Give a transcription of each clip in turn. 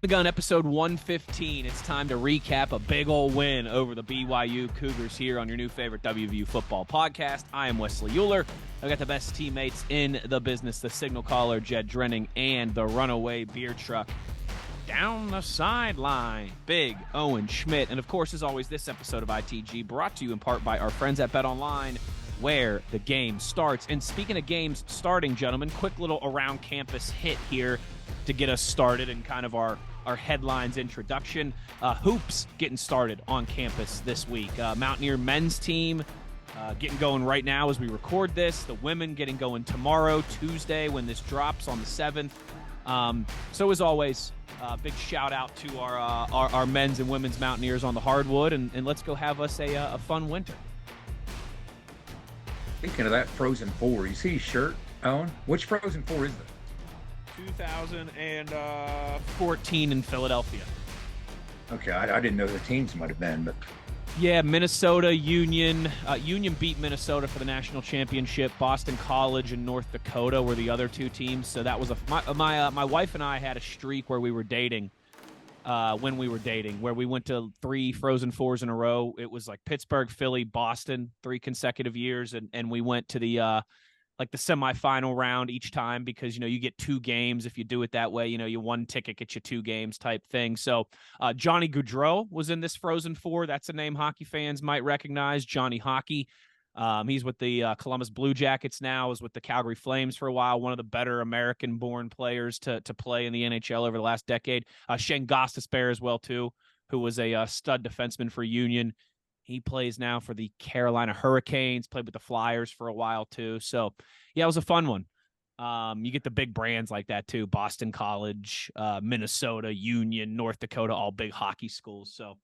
The Gun, episode 115. It's time to recap a big old win over the BYU Cougars here on your new favorite WVU football podcast. I am Wesley Euler. I've got the best teammates in the business, the signal caller, Jed Drenning, and the runaway beer truck down the sideline, Big Owen Schmidt. And of course, as always, this episode of ITG brought to you in part by our friends at BetOnline, where the game starts. And speaking of games starting, gentlemen, quick little around campus hit here to get us started and kind of our headlines introduction. Hoops getting started on campus this week. Mountaineer men's team getting going right now as we record this. The women getting going tomorrow, Tuesday, when this drops on the 7th. So as always, big shout out to our men's and women's Mountaineers on the hardwood, and let's go have us a fun winter. Speaking of that Frozen 4, you see his shirt, Owen? Which Frozen 4 is that? 2014 in Philadelphia. Okay, I didn't know the teams might have been, but yeah, Minnesota Union. Union beat Minnesota for the national championship. Boston College and North Dakota were the other two teams. So that was my wife and I had a streak where we were dating. Where we went to 3 Frozen Fours in a row. It was like Pittsburgh, Philly, Boston, 3 consecutive years, and we went to the the semifinal round each time because, you get 2 games if you do it that way. You one ticket gets you 2 games type thing. So Johnny Gaudreau was in this Frozen 4. That's a name hockey fans might recognize, Johnny Hockey. He's with the Columbus Blue Jackets now, was with the Calgary Flames for a while, one of the better American-born players to play in the NHL over the last decade. Shane Gostisbehere as well, too, who was a stud defenseman for Union. He plays now for the Carolina Hurricanes, played with the Flyers for a while, too. So, yeah, it was a fun one. You get the big brands like that, too. Boston College, Minnesota, Union, North Dakota, all big hockey schools. So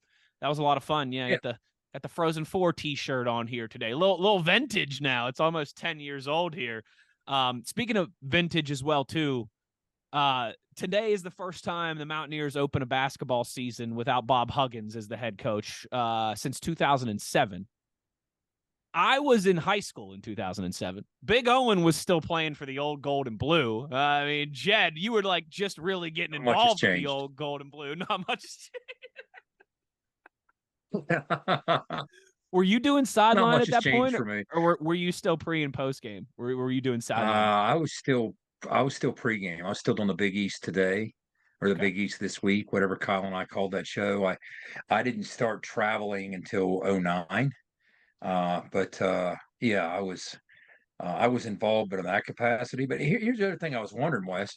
that was a lot of fun. Yeah, I got the Frozen 4 T-shirt on here today. A little vintage now. It's almost 10 years old here. Speaking of vintage as well, too, today is the first time the Mountaineers open a basketball season without Bob Huggins as the head coach since 2007. I was in high school in 2007. Big Owen was still playing for the old gold and blue. I mean, Jed, you were like just really getting involved in the old gold and blue. Not much has changed. Were you doing sideline at that point, or were you still pre and post game? Were you doing sideline? I was still pregame. I was still on the Big East today, or the Big East this week, whatever Kyle and I called that show. I didn't start traveling until 2009, but yeah, I was involved in that capacity. But here's the other thing I was wondering, Wes.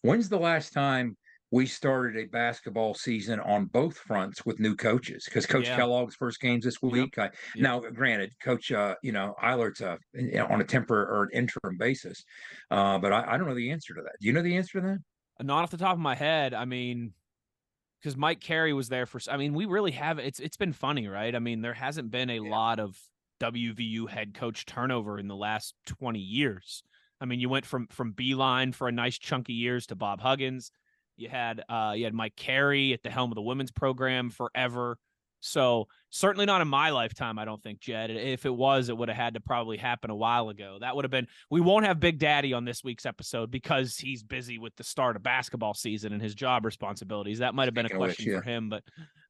When's the last time we started a basketball season on both fronts with new coaches? Because Coach Kellogg's first games this week. Now, granted, Coach, Eilert's on a temporary or an interim basis, but I don't know the answer to that. Do you know the answer to that? Not off the top of my head. I mean, because Mike Carey was there we really have. It's been funny, right? I mean, there hasn't been a lot of WVU head coach turnover in the last 20 years. I mean, you went from Beeline for a nice chunky years to Bob Huggins. You had Mike Carey at the helm of the women's program forever. So certainly not in my lifetime, I don't think, Jed. If it was, it would have had to probably happen a while ago. That would have been – we won't have Big Daddy on this week's episode because he's busy with the start of basketball season and his job responsibilities. That might have been a question for him, but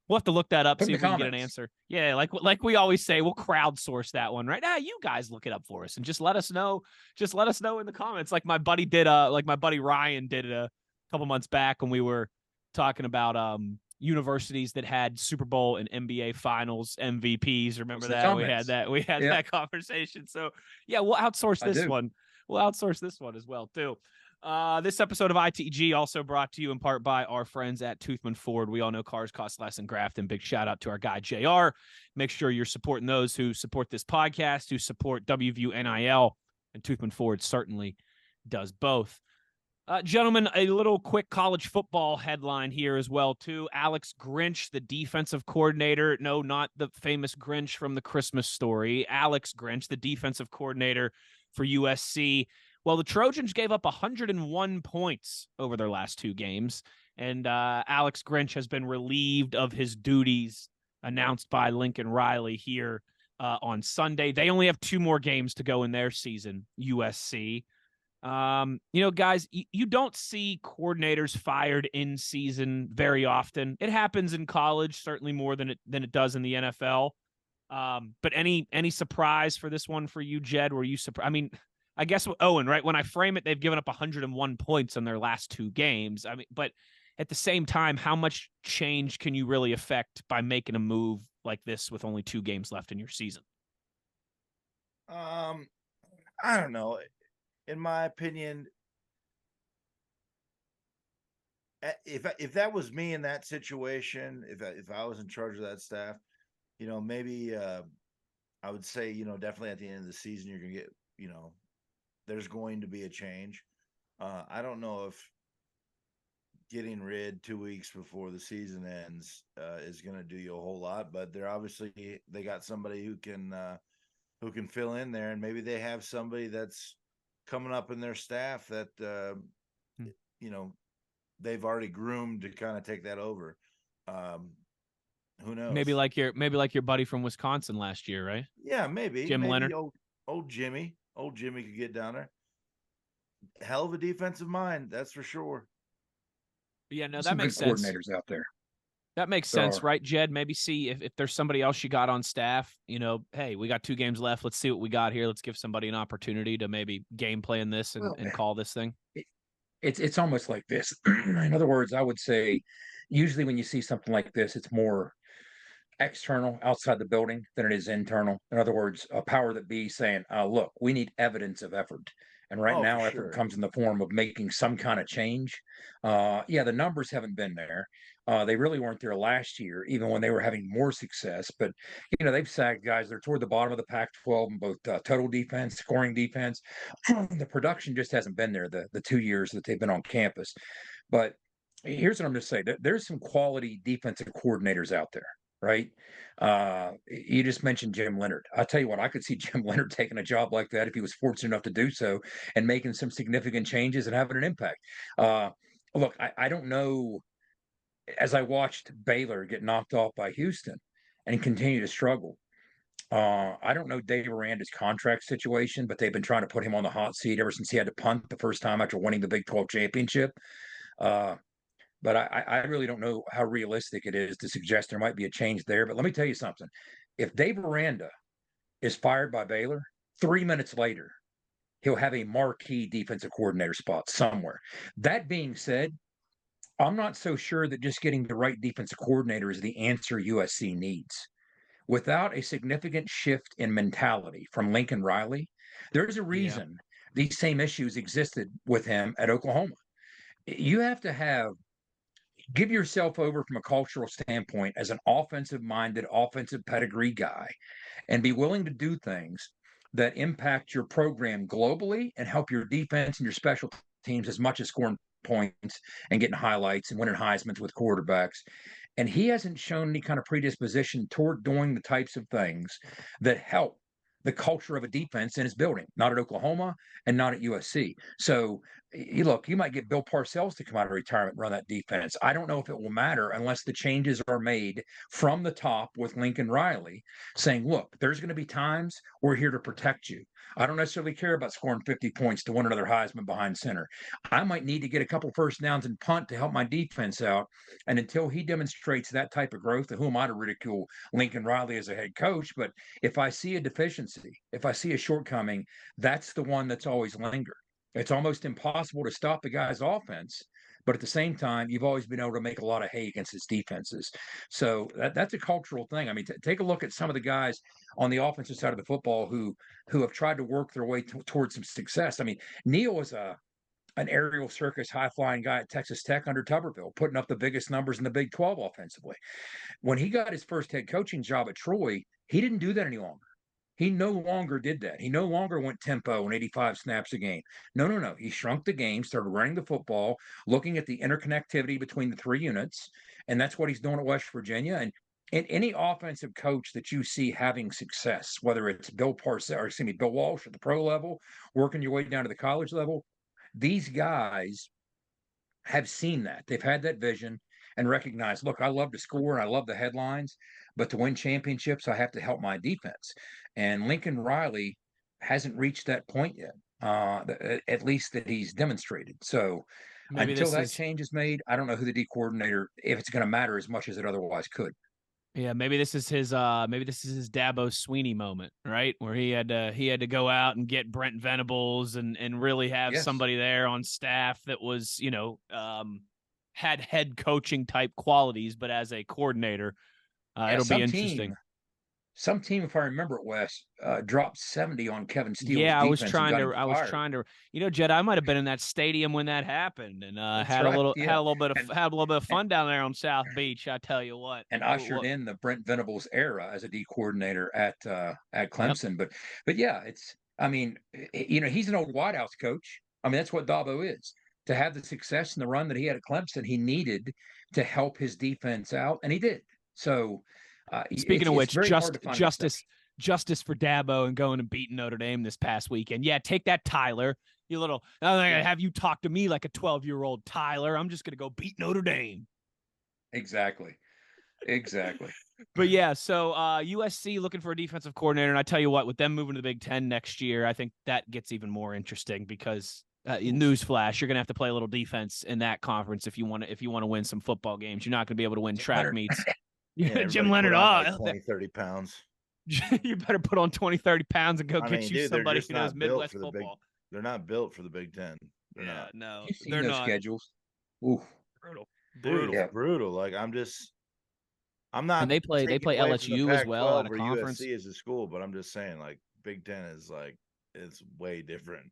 we'll have to look that up, see if we can get an answer. Yeah, like we always say, we'll crowdsource that one, right? You guys look it up for us and just let us know. Just let us know in the comments, like my buddy Ryan did a couple months back when we were talking about universities that had Super Bowl and NBA Finals MVPs. Remember that? We had that conversation. So yeah, we'll outsource this one. We'll outsource this one as well too. This episode of ITG also brought to you in part by our friends at Toothman Ford. We all know cars cost less in Grafton. Big shout out to our guy JR. Make sure you're supporting those who support this podcast, who support WVU NIL, and Toothman Ford certainly does both. Gentlemen, a little quick college football headline here as well, too. Alex Grinch, the defensive coordinator. No, not the famous Grinch from the Christmas Story. Alex Grinch, the defensive coordinator for USC. Well, the Trojans gave up 101 points over their last 2 games, and Alex Grinch has been relieved of his duties, announced by Lincoln Riley here on Sunday. They only have 2 more games to go in their season, USC. Guys, you don't see coordinators fired in season very often. It happens in college, certainly more than it does in the NFL. But any surprise for this one for you, Jed? Were you surprised? I mean, I guess Owen, right? When I frame it, they've given up 101 points in their last 2 games. I mean, but at the same time, how much change can you really affect by making a move like this with only 2 games left in your season? I don't know. In my opinion, if that was me in that situation, if I was in charge of that staff, maybe I would say, definitely at the end of the season, you're gonna get, there's going to be a change. I don't know if getting rid 2 weeks before the season ends is going to do you a whole lot, but they got somebody who can fill in there, and maybe they have somebody that's coming up in their staff that they've already groomed to kind of take that over. Who knows? Maybe like your buddy from Wisconsin last year, right? Yeah, maybe Jim Leonard. Old Jimmy could get down there. Hell of a defensive mind, that's for sure. Yeah, no, that makes sense. Coordinators out there. That makes sense, right, Jed? Maybe see if there's somebody else you got on staff, hey, we got 2 games left. Let's see what we got here. Let's give somebody an opportunity to maybe game plan this and call this thing. It's almost like this. In other words, I would say usually when you see something like this, it's more external outside the building than it is internal. In other words, a power that be saying, look, we need evidence of effort. And right now, effort comes in the form of making some kind of change. The numbers haven't been there. They really weren't there last year, even when they were having more success. But, they've sacked guys. They're toward the bottom of the Pac-12 in both total defense, scoring defense. The production just hasn't been there the 2 years that they've been on campus. But here's what I'm going to say. There's some quality defensive coordinators out there. Right. You just mentioned Jim Leonard. I'll tell you what, I could see Jim Leonard taking a job like that if he was fortunate enough to do so and making some significant changes and having an impact. Look, I don't know. As I watched Baylor get knocked off by Houston and continue to struggle, I don't know Dave Aranda's contract situation, but they've been trying to put him on the hot seat ever since he had to punt the first time after winning the Big 12 championship. But I really don't know how realistic it is to suggest there might be a change there. But let me tell you something. If Dave Aranda is fired by Baylor, 3 minutes later, he'll have a marquee defensive coordinator spot somewhere. That being said, I'm not so sure that just getting the right defensive coordinator is the answer USC needs. Without a significant shift in mentality from Lincoln Riley, there's a reason these same issues existed with him at Oklahoma. You have to give yourself over from a cultural standpoint as an offensive-minded, offensive pedigree guy and be willing to do things that impact your program globally and help your defense and your special teams as much as scoring points and getting highlights and winning Heismans with quarterbacks. And he hasn't shown any kind of predisposition toward doing the types of things that help the culture of a defense in his building, not at Oklahoma and not at USC. So, you might get Bill Parcells to come out of retirement and run that defense. I don't know if it will matter unless the changes are made from the top with Lincoln Riley saying, look, there's going to be times we're here to protect you. I don't necessarily care about scoring 50 points to win another Heisman behind center. I might need to get a couple first downs and punt to help my defense out. And until he demonstrates that type of growth, who am I to ridicule Lincoln Riley as a head coach? But if I see a deficiency, if I see a shortcoming, that's the one that's always lingered. It's almost impossible to stop the guy's offense, but at the same time, you've always been able to make a lot of hay against his defenses. So that's a cultural thing. I mean, take a look at some of the guys on the offensive side of the football who have tried to work their way towards some success. I mean, Neal was an aerial circus, high-flying guy at Texas Tech under Tuberville, putting up the biggest numbers in the Big 12 offensively. When he got his first head coaching job at Troy, he didn't do that any longer. He no longer did that. He no longer went tempo and 85 snaps a game. No. He shrunk the game, started running the football, looking at the interconnectivity between the 3 units, and that's what he's doing at West Virginia. And any offensive coach that you see having success, whether it's Bill Walsh at the pro level, working your way down to the college level, these guys have seen that. They've had that vision and recognized, look, I love to score and I love the headlines, but to win championships, I have to help my defense. And Lincoln Riley hasn't reached that point yet. at least that he's demonstrated. So Maybe until this that is change is made, I don't know who the D coordinator, if it's going to matter as much as it otherwise could. Yeah, maybe this is his Dabo Sweeney moment, right? Where he had to go out and get Brent Venables and really have Yes. somebody there on staff that was, had head coaching type qualities, but as a coordinator, Yeah, it'll be interesting. some team, if I remember it, Wes, dropped 70 on Kevin Steele's Yeah, defense and got him I was fired. trying to, Jed, I might have been in that stadium when that happened and That's right. Yeah. had a little bit of And, fun down there on South Beach. I tell you what. and ushered in the Brent Venables era as a D coordinator at Yep. Clemson. But yeah, it's, I mean, he's an old White House coach. I mean, that's what Dabo is. To have the success and the run that he had at Clemson, he needed to help his defense out, and he did. So Speaking of it's which, very hard to find an exception. justice for Dabo and going and beating Notre Dame this past weekend. Yeah, take that, Tyler. You little. I'm gonna have you talk to me like a 12-year-old, Tyler. I'm just gonna go beat Notre Dame. Exactly. But yeah, so USC looking for a defensive coordinator, and I tell you what, with them moving to the Big Ten next year, I think that gets even more interesting because newsflash, you're gonna have to play a little defense in that conference if you want to win some football games. You're not gonna be able to win track meets. Yeah, Jim Leonard, like 20, 30 pounds. You better put on 20, 30 pounds and go Dude, somebody who knows Midwest football. They're not built for the Big Ten. They're not. No, You've seen they're those not. schedules. Ooh. Dude, it's brutal. Like I'm not. And they play LSU as well out of conference. USC as a school, but I'm just saying, like Big Ten is like it's way different.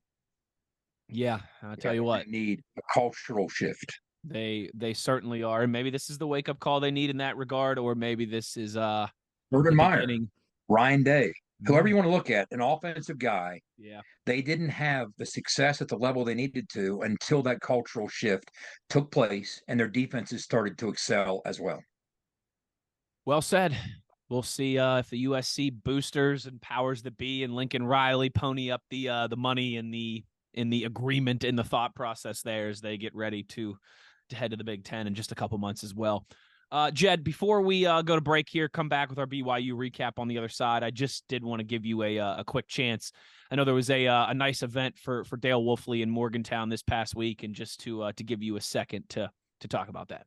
Yeah, I'll tell you what, they need a cultural shift. They certainly are, and maybe this is the wake up call they need in that regard, or maybe this is Urban Meyer, Ryan Day, whoever you want to look at, an offensive guy. Yeah, they didn't have the success at the level they needed to until that cultural shift took place, and their defenses started to excel as well. Well said. We'll see if the USC boosters and powers that be and Lincoln Riley pony up the money in the agreement in the thought process there as they get ready to head to the Big Ten in just a couple months as well. Jed, before we go to break here, come back with our BYU recap on the other side. I just did want to give you a quick chance. I know there was a nice event for Dale Wolfley in Morgantown this past week, and just to give you a second to talk about that.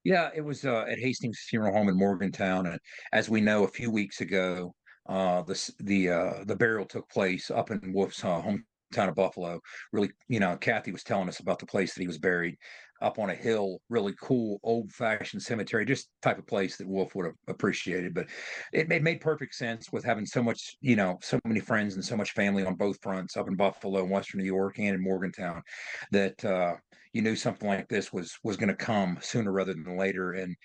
Yeah, it was at Hastings Funeral Home in Morgantown, and as we know, a few weeks ago, the burial took place up in Wolf's hometown of Buffalo. Really, Kathy was telling us about the place that he was buried up on a hill. Really cool, old-fashioned cemetery, just type of place that Wolf would have appreciated. But it made perfect sense with having so much, so many friends and so much family on both fronts up in Buffalo and Western New York and in Morgantown that. You knew something like this was going to come sooner rather than later. And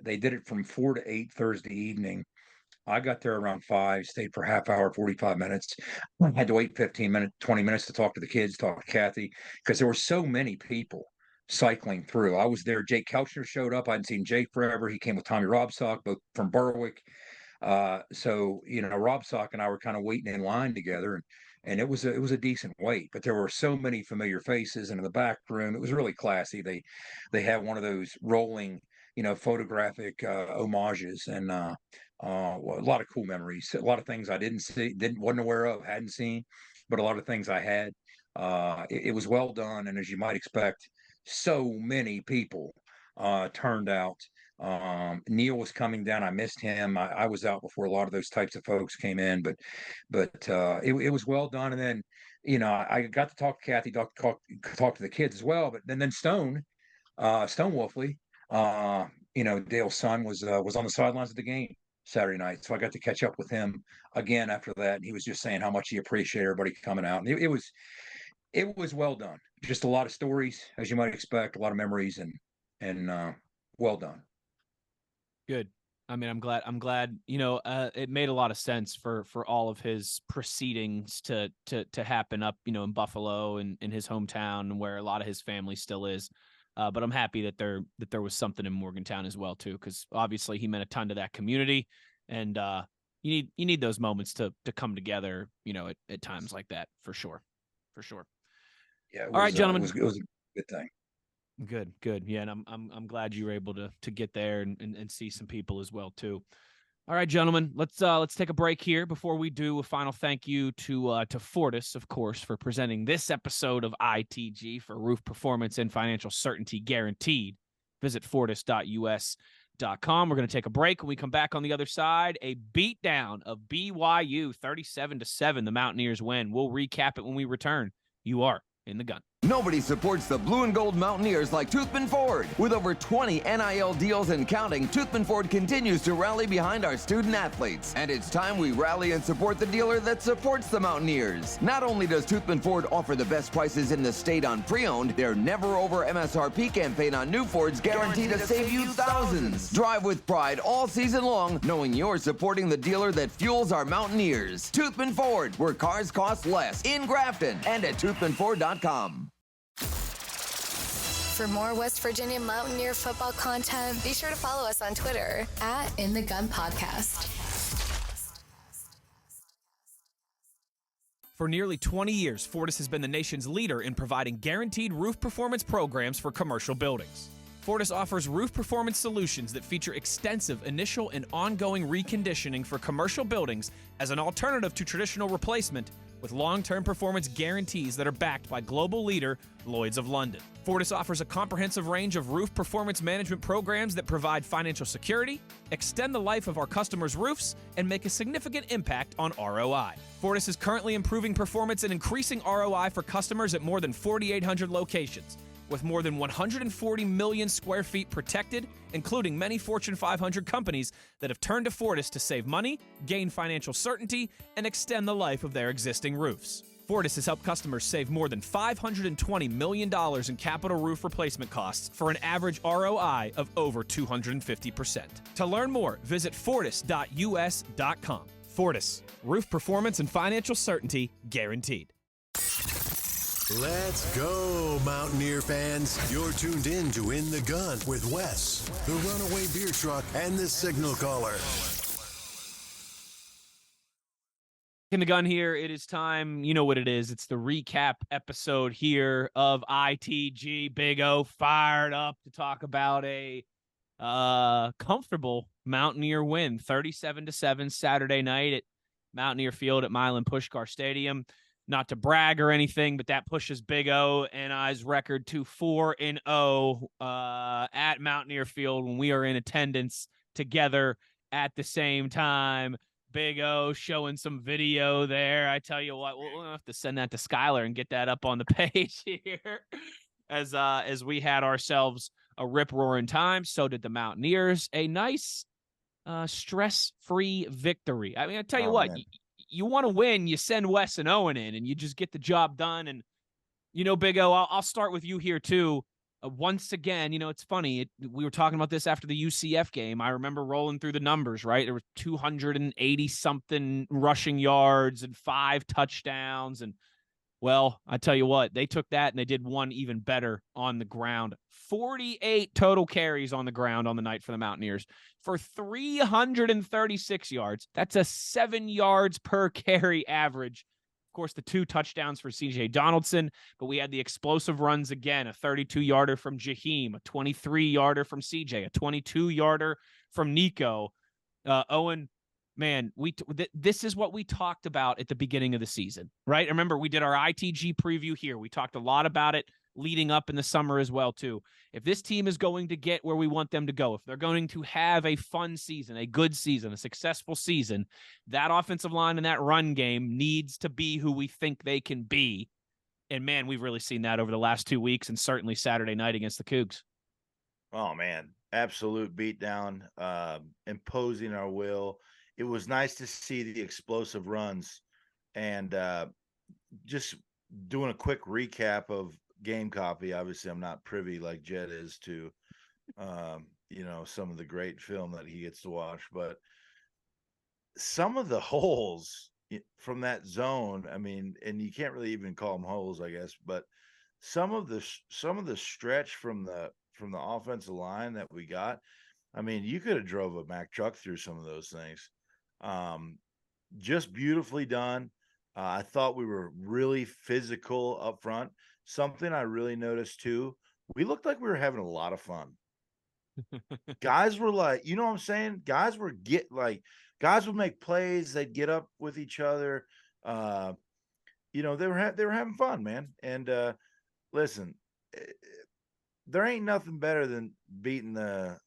they did it from 4 to 8 Thursday evening. I got there around 5, stayed for half hour, 45 minutes. I had to wait 15 minutes, 20 minutes to talk to the kids, talk to Kathy, because there were so many people cycling through. I was there. Jake Kelchner showed up. I hadn't seen Jake forever. He came with Tommy Robsock, both from Berwick. So Robsock and I were kind of waiting in line together, and it was a decent wait. But there were so many familiar faces, and in the back room, it was really classy. They had one of those rolling, photographic homages, and a lot of cool memories. A lot of things I wasn't aware of, hadn't seen, but a lot of things I had. It was well done, and as you might expect, so many people turned out. Neil was coming down. I missed him. I was out before a lot of those types of folks came in, but it was well done. And then, I got to talk to Kathy, talk to the kids as well. But then Stone Wolfley, Dale's son was on the sidelines of the game Saturday night. So I got to catch up with him again after that. And he was just saying how much he appreciated everybody coming out. And it was well done. Just a lot of stories, as you might expect, a lot of memories, and well done. Good. I mean, I'm glad, it made a lot of sense for all of his proceedings to happen up, in Buffalo and in his hometown and where a lot of his family still is. But I'm happy that there was something in Morgantown as well, too, because obviously he meant a ton to that community. And you need those moments to come together, at times like that, for sure. For sure. Yeah. All right, gentlemen. It was a good thing. Good. Yeah, and I'm glad you were able to get there and see some people as well too. All right, gentlemen, let's take a break here. Before we do, a final thank you to Fortis, of course, for presenting this episode of ITG for roof performance and financial certainty guaranteed. Visit fortis.us.com. We're going to take a break. When we come back on the other side, a beatdown of BYU 37-7. The Mountaineers win. We'll recap it when we return. You are in the gun. Nobody supports the blue and gold Mountaineers like Toothman Ford. With over 20 NIL deals and counting, Toothman Ford continues to rally behind our student athletes. And it's time we rally and support the dealer that supports the Mountaineers. Not only does Toothman Ford offer the best prices in the state on pre-owned, their never over MSRP campaign on new Fords guaranteed to save you thousands. Drive with pride all season long, knowing you're supporting the dealer that fuels our Mountaineers. Toothman Ford, where cars cost less, in Grafton and at toothmanford.com. For more West Virginia Mountaineer football content, be sure to follow us on Twitter at In the Gun Podcast. For nearly 20 years, Fortis has been the nation's leader in providing guaranteed roof performance programs for commercial buildings. Fortis offers roof performance solutions that feature extensive initial and ongoing reconditioning for commercial buildings as an alternative to traditional replacement, with long-term performance guarantees that are backed by global leader Lloyd's of London. Fortis offers a comprehensive range of roof performance management programs that provide financial security, extend the life of our customers' roofs, and make a significant impact on ROI. Fortis is currently improving performance and increasing ROI for customers at more than 4,800 locations, with more than 140 million square feet protected, including many Fortune 500 companies that have turned to Fortis to save money, gain financial certainty, and extend the life of their existing roofs. Fortis has helped customers save more than $520 million in capital roof replacement costs for an average ROI of over 250%. To learn more, visit fortis.us.com. Fortis, roof performance and financial certainty guaranteed. Let's go, Mountaineer fans. You're tuned in to In the Gun with Wes, the Runaway Beer Truck, and the Signal Caller. In the gun here, it is time. You know what it is. It's the recap episode here of ITG. Big O fired up to talk about a comfortable Mountaineer win, 37-7 Saturday night at Mountaineer Field at Milan Puskar Stadium. Not to brag or anything, but that pushes Big O and I's record to 4-0 at Mountaineer Field when we are in attendance together at the same time. Big O showing some video there. I tell you what, we'll have to send that to Skylar and get that up on the page here. As we had ourselves a rip-roaring time, so did the Mountaineers. A nice stress-free victory. I mean, I tell you what, you want to win, you send Wes and Owen in, and you just get the job done. And, you know, Big O, I'll start with you here, too. Once again, you know, it's funny. We were talking about this after the UCF game. I remember rolling through the numbers, right? There were 280-something rushing yards and 5 touchdowns. And, well, I tell you what, they took that and they did one even better on the ground. 48 total carries on the ground on the night for the Mountaineers for 336 yards. That's a 7 yards per carry average. Of course, the 2 touchdowns for C.J. Donaldson, but we had the explosive runs again, a 32-yarder from Jaheim, a 23-yarder from C.J., a 22-yarder from Nico. Owen, man, this is what we talked about at the beginning of the season, right? Remember, we did our ITG preview here. We talked a lot about it leading up in the summer as well, too. If this team is going to get where we want them to go, if they're going to have a fun season, a good season, a successful season, that offensive line and that run game needs to be who we think they can be. And, man, we've really seen that over the last 2 weeks and certainly Saturday night against the Cougs. Oh, man, absolute beatdown, imposing our will. It was nice to see the explosive runs and just doing a quick recap of game copy. Obviously, I'm not privy like Jed is to, you know, some of the great film that he gets to watch, but some of the holes from that zone, I mean, and you can't really even call them holes, I guess, but some of the stretch from the offensive line that we got, I mean, you could have drove a Mack truck through some of those things. Just beautifully done. I thought we were really physical up front. Something I really noticed too, we looked like we were having a lot of fun. Guys were like, you know what I'm saying? Guys would make plays. They'd get up with each other. They were having fun, man. And listen, there ain't nothing better than beating the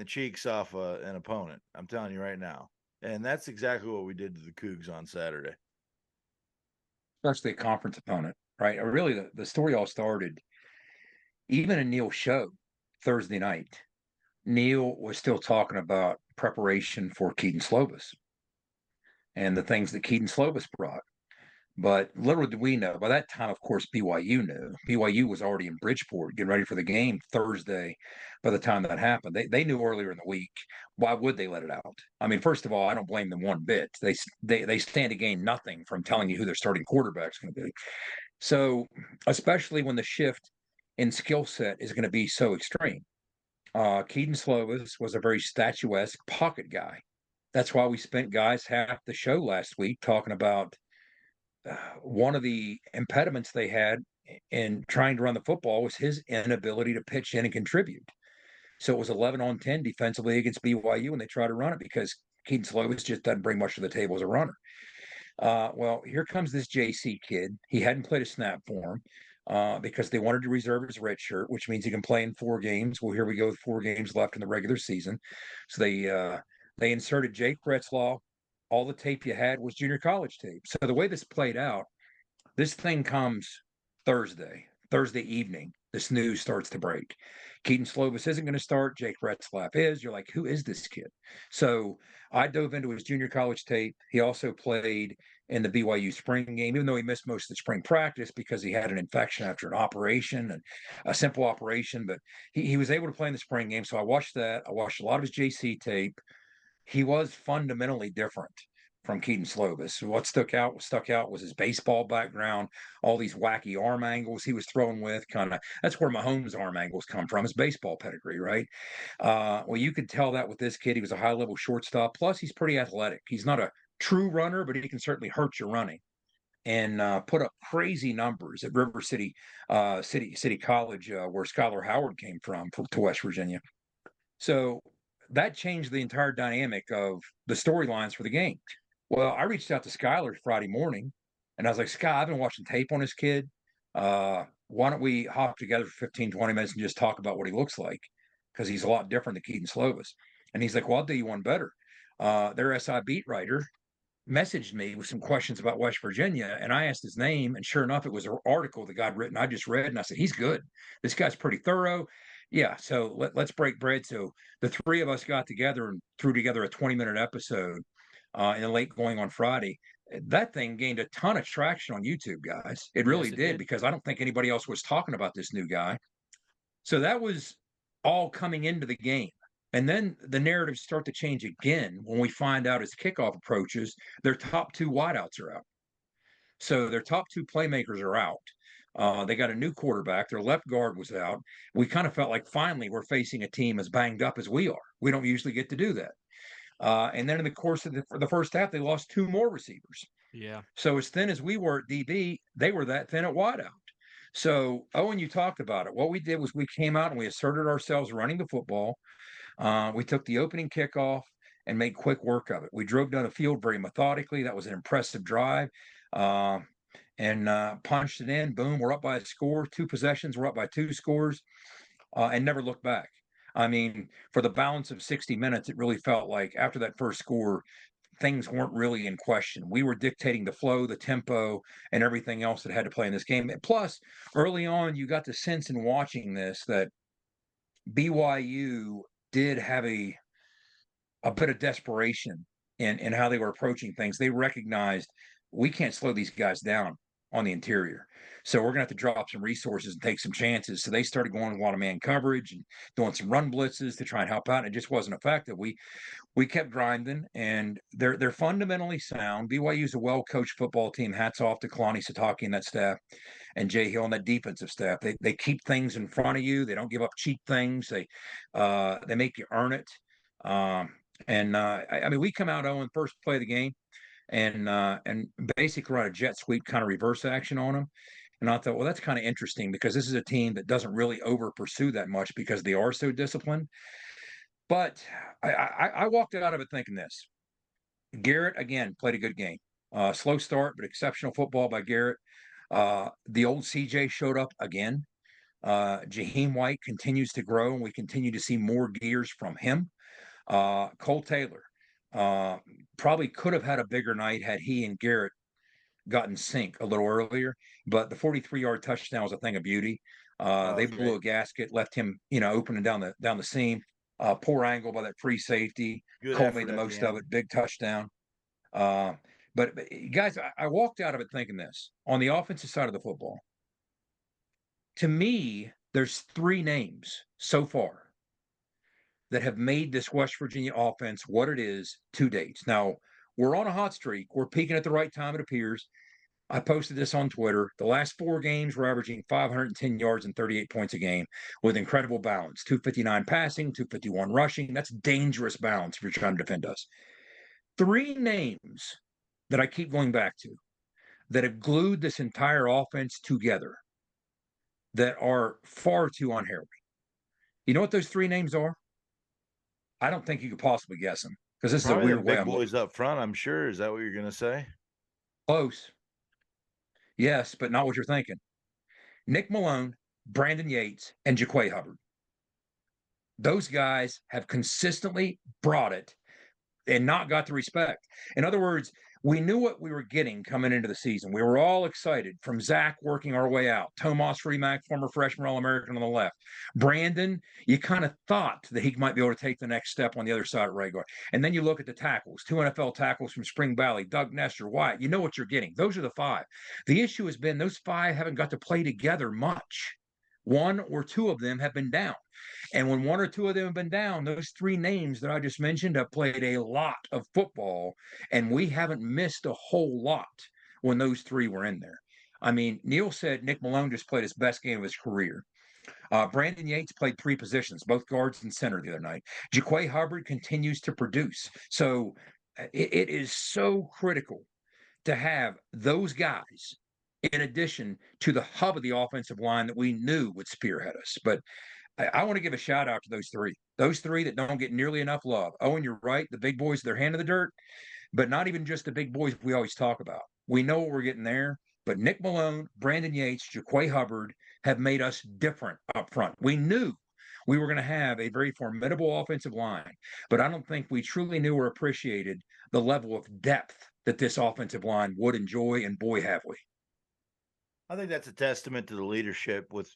cheeks off an opponent. I'm telling you right now. And that's exactly what we did to the Cougs on Saturday. Especially a conference opponent, right? Really, the story all started even in Neil's show Thursday night. Neil was still talking about preparation for Keaton Slovis and the things that Keaton Slovis brought. But little did we know, by that time, of course, BYU knew. BYU was already in Bridgeport getting ready for the game Thursday by the time that happened. They knew earlier in the week. Why would they let it out? I mean, first of all, I don't blame them one bit. They stand to gain nothing from telling you who their starting quarterback's going to be. So, especially when the shift in skill set is going to be so extreme. Keaton Slovis was a very statuesque pocket guy. That's why we spent, guys, half the show last week talking about one of the impediments they had in trying to run the football was his inability to pitch in and contribute. So it was 11 on 10 defensively against BYU when they tried to run it because Keaton Slovis just doesn't bring much to the table as a runner. Well, here comes this JC kid. He hadn't played a snap for him because they wanted to reserve his red shirt, which means he can play in 4 games. Well, here we go with 4 games left in the regular season. So they inserted Jake Retzlaw. All the tape you had was junior college tape. So the way this played out, this thing comes Thursday evening. This news starts to break. Keaton Slovis isn't going to start. Jake Retzlaff is. You're like, who is this kid? So I dove into his junior college tape. He also played in the BYU spring game, even though he missed most of the spring practice because he had an infection after an operation, and a simple operation. But he was able to play in the spring game. So I watched that. I watched a lot of his JC tape. He was fundamentally different from Keaton Slovis. What stuck out was his baseball background, all these wacky arm angles he was throwing with. That's where Mahomes' arm angles come from, his baseball pedigree, right? Well, you could tell that with this kid. He was a high-level shortstop. Plus, he's pretty athletic. He's not a true runner, but he can certainly hurt you running and put up crazy numbers at River City College, where Skylar Howard came from to West Virginia. So that changed the entire dynamic of the storylines for the game. Well, I reached out to Skylar Friday morning, and I was like, Sky, I've been watching tape on this kid. Why don't we hop together for 15, 20 minutes and just talk about what he looks like? Because he's a lot different than Keaton Slovis. And he's like, well, I'll do you one better. Their SI beat writer messaged me with some questions about West Virginia, and I asked his name, and sure enough, it was an article the guy had written. I just read, and I said, he's good. This guy's pretty thorough. Yeah, so let's break bread. So the 3 of us got together and threw together a 20-minute episode in the late going on Friday. That thing gained a ton of traction on YouTube, guys. It really did, because I don't think anybody else was talking about this new guy. So that was all coming into the game. And then the narratives start to change again when we find out as kickoff approaches, their top 2 wideouts are out. So their top 2 playmakers are out. They got a new quarterback. Their left guard was out. We kind of felt like finally we're facing a team as banged up as we are. We don't usually get to do that. And then in the course of the first half, they lost 2 more receivers. Yeah. So as thin as we were at DB, they were that thin at wideout. So, Owen, you talked about it. What we did was we came out and we asserted ourselves running the football. We took the opening kickoff and made quick work of it. We drove down the field very methodically. That was an impressive drive. And punched it in. Boom, we're up by a score. 2 possessions, we're up by 2 scores, and never looked back. I mean, for the balance of 60 minutes, it really felt like after that first score, things weren't really in question. We were dictating the flow, the tempo, and everything else that had to play in this game. And plus, early on, you got the sense in watching this that BYU did have a bit of desperation in how they were approaching things. They recognized we can't slow these guys down on the interior. So we're going to have to drop some resources and take some chances. So they started going a lot of man coverage and doing some run blitzes to try and help out. And it just wasn't effective. We kept grinding, and they're fundamentally sound. BYU's a well-coached football team. Hats off to Kalani Sitake and that staff, and Jay Hill and that defensive staff. They keep things in front of you. They don't give up cheap things. They make you earn it. I mean, we come out on first play of the game, and basically run a jet sweep kind of reverse action on them. And I thought, well, that's kind of interesting because this is a team that doesn't really over pursue that much because they are so disciplined. But I walked out of it thinking this. Garrett, again, played a good game. Slow start, but exceptional football by Garrett. The old CJ showed up again. Jaheim White continues to grow, and we continue to see more gears from him. Cole Taylor probably could have had a bigger night had he and Garrett gotten sync a little earlier, but the 43-yard touchdown was a thing of beauty. They blew great. a gasket, left him, opening down the seam. Poor angle by that free safety. Good Cole effort made the at most the of end. it. Big touchdown. But guys, I walked out of it thinking this on the offensive side of the football. To me, there's three names so far that have made this West Virginia offense what it is to date. Now, we're on a hot streak. We're peaking at the right time, it appears. I posted this on Twitter. The last 4 games, we're averaging 510 yards and 38 points a game with incredible balance. 259 passing, 251 rushing. That's dangerous balance if you're trying to defend us. 3 names that I keep going back to that have glued this entire offense together that are far too unheralded. You know what those 3 names are? I don't think you could possibly guess them because this Probably is a the weird way big I'm looking. boys up front, I'm sure. Is that what you're going to say? Close. Yes, but not what you're thinking. Nick Malone, Brandon Yates, and Jaquay Hubbard. Those guys have consistently brought it and not got the respect. In other words, we knew what we were getting coming into the season. We were all excited from Zach working our way out. Tomas Remack, former freshman All-American on the left. Brandon, you kind of thought that he might be able to take the next step on the other side of Ragar. And then you look at the tackles, 2 NFL tackles from Spring Valley, Doug Nestor, Wyatt. You know what you're getting. Those are the 5. The issue has been those 5 haven't got to play together much. 1 or 2 of them have been down. And when 1 or 2 of them have been down, those 3 names that I just mentioned have played a lot of football, and we haven't missed a whole lot when those 3 were in there. I mean, Neil said Nick Malone just played his best game of his career. Brandon Yates played 3 positions, both guards and center the other night. Jaquay Hubbard continues to produce. So it is so critical to have those guys in addition to the hub of the offensive line that we knew would spearhead us. But I want to give a shout out to those 3. Those 3 that don't get nearly enough love. Owen, you're right. The big boys, their hand in the dirt, but not even just the big boys we always talk about. We know what we're getting there, but Nick Malone, Brandon Yates, Jaquay Hubbard have made us different up front. We knew we were going to have a very formidable offensive line, but I don't think we truly knew or appreciated the level of depth that this offensive line would enjoy, and boy, have we. I think that's a testament to the leadership with,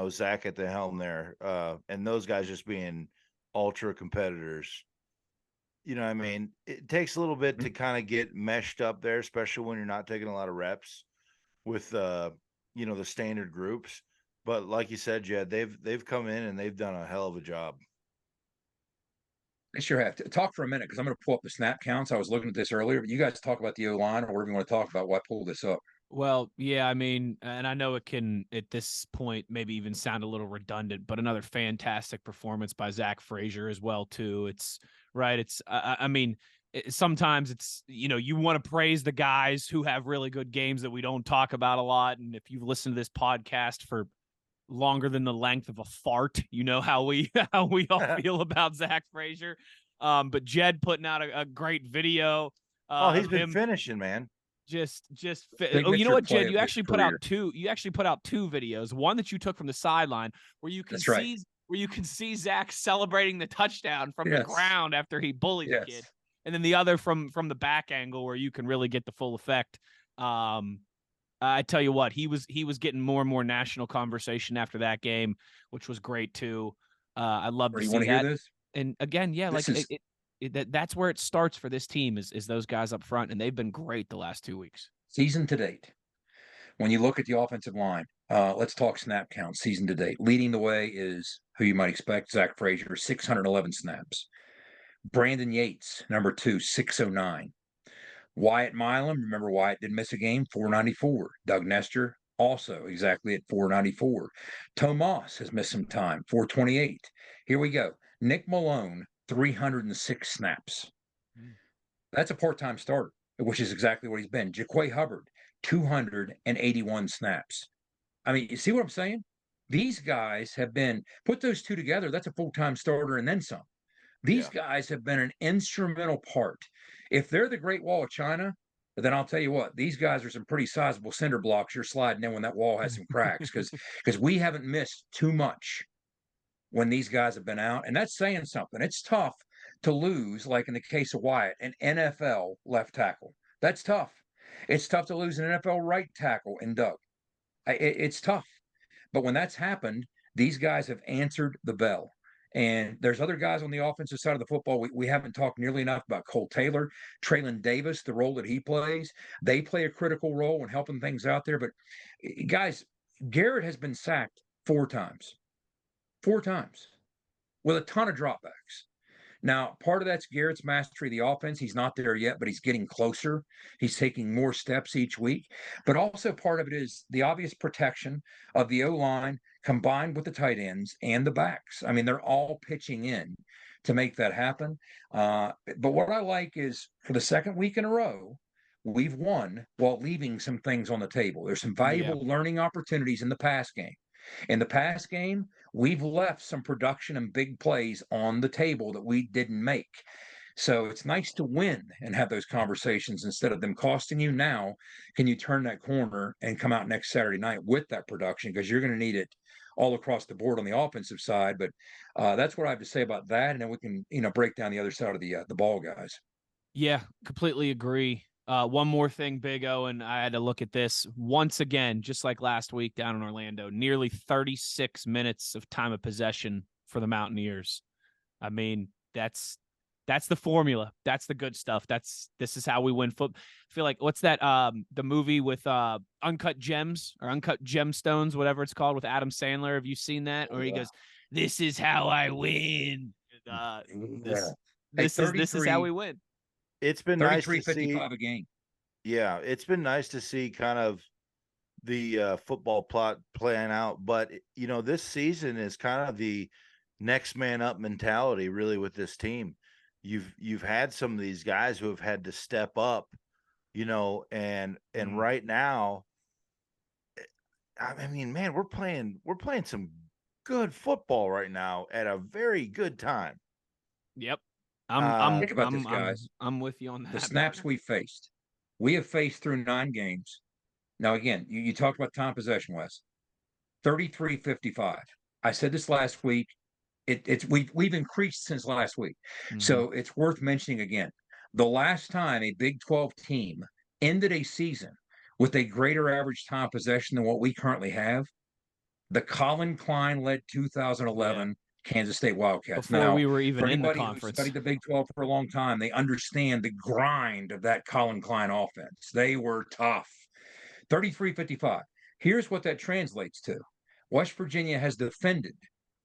Zach at the helm there, and those guys just being ultra competitors. You know what I mean? It takes a little bit to kind of get meshed up there, especially when you're not taking a lot of reps with, the standard groups. But like you said, Jed, they've come in and they've done a hell of a job. They sure have to talk for a minute because I'm going to pull up the snap counts. I was looking at this earlier, but you guys talk about the O-line or whatever you want to talk about while I pull this up. Well, yeah, I mean, and I know it can at this point maybe even sound a little redundant, but another fantastic performance by Zach Frazier as well too. It's right. It's I mean, sometimes it's you want to praise the guys who have really good games that we don't talk about a lot. And if you've listened to this podcast for longer than the length of a fart, you know how we all feel about Zach Frazier. But Jed putting out a great video. He's been finishing, man. You know what, Jed? You actually put out 2 videos. One that you took from the sideline where you can see Zach celebrating the touchdown from the ground after he bullied the kid, and then the other from the back angle where you can really get the full effect. I tell you what, he was getting more and more national conversation after that game, which was great too. I love to see that. You want to hear this? And again, yeah, that's where it starts for this team is those guys up front, and they've been great the last 2 weeks. Season to date, when you look at the offensive line, let's talk snap count season to date. Leading the way is who you might expect, Zach Frazier, 611 snaps. Brandon Yates, number 2, 609. Wyatt Milam, remember Wyatt didn't miss a game, 494. Doug Nestor, also exactly at 494. Tomas has missed some time, 428. Here we go. Nick Malone, 306 snaps. That's a part-time starter, which is exactly what he's been. Jaquay Hubbard, 281 snaps. I mean, you see what I'm saying? These guys have been put those two together. That's a full-time starter and then some. These guys have been an instrumental part. If they're the Great Wall of China, then I'll tell you what, these guys are some pretty sizable cinder blocks you're sliding in when that wall has some cracks because we haven't missed too much when these guys have been out. And that's saying something. It's tough to lose, like in the case of Wyatt, an NFL left tackle. That's tough. It's tough to lose an NFL right tackle in Doug. It's tough. But when that's happened, these guys have answered the bell. And there's other guys on the offensive side of the football. We haven't talked nearly enough about Cole Taylor, Traylon Davis, the role that he plays. They play a critical role in helping things out there. But guys, Garrett has been sacked 4 times with a ton of dropbacks. Now, part of that's Garrett's mastery of the offense. He's not there yet, but he's getting closer. He's taking more steps each week. But also part of it is the obvious protection of the O-line combined with the tight ends and the backs. I mean, they're all pitching in to make that happen. But what I like is for the second week in a row, we've won while leaving some things on the table. There's some valuable learning opportunities in the pass game. In the pass game, we've left some production and big plays on the table that we didn't make. So it's nice to win and have those conversations instead of them costing you. Now, can you turn that corner and come out next Saturday night with that production? Because you're going to need it all across the board on the offensive side. But that's what I have to say about that. And then we can, break down the other side of the ball, guys. Yeah, completely agree. One more thing, Big O, and I had to look at this once again, just like last week down in Orlando, nearly 36 minutes of time of possession for the Mountaineers. I mean, that's the formula. That's the good stuff. This is how we win football. I feel like, what's that? The movie with Uncut Gems or Uncut Gemstones, whatever it's called, with Adam Sandler. Have you seen that? Or he goes, "This is how I win." This is how we win. It's been nice to 33-55 a game. Yeah, it's been nice to see kind of the football plot playing out. But, this season is kind of the next man up mentality, really, with this team. You've had some of these guys who have had to step up, and right now, I mean, man, we're playing some good football right now at a very good time. Yep. Think about this, guys. I'm with you on that. The snaps we faced. We have faced through 9 games. Now, again, you talked about time possession, Wes. 33-55. I said this last week. We've increased since last week. Mm-hmm. So it's worth mentioning again. The last time a Big 12 team ended a season with a greater average time possession than what we currently have, the Colin Klein-led 2011 Kansas State Wildcats. Before we were even in the conference. Who studied the Big 12 for a long time, they understand the grind of that Colin Klein offense. They were tough. 33-55. Here's what that translates to. West Virginia has defended.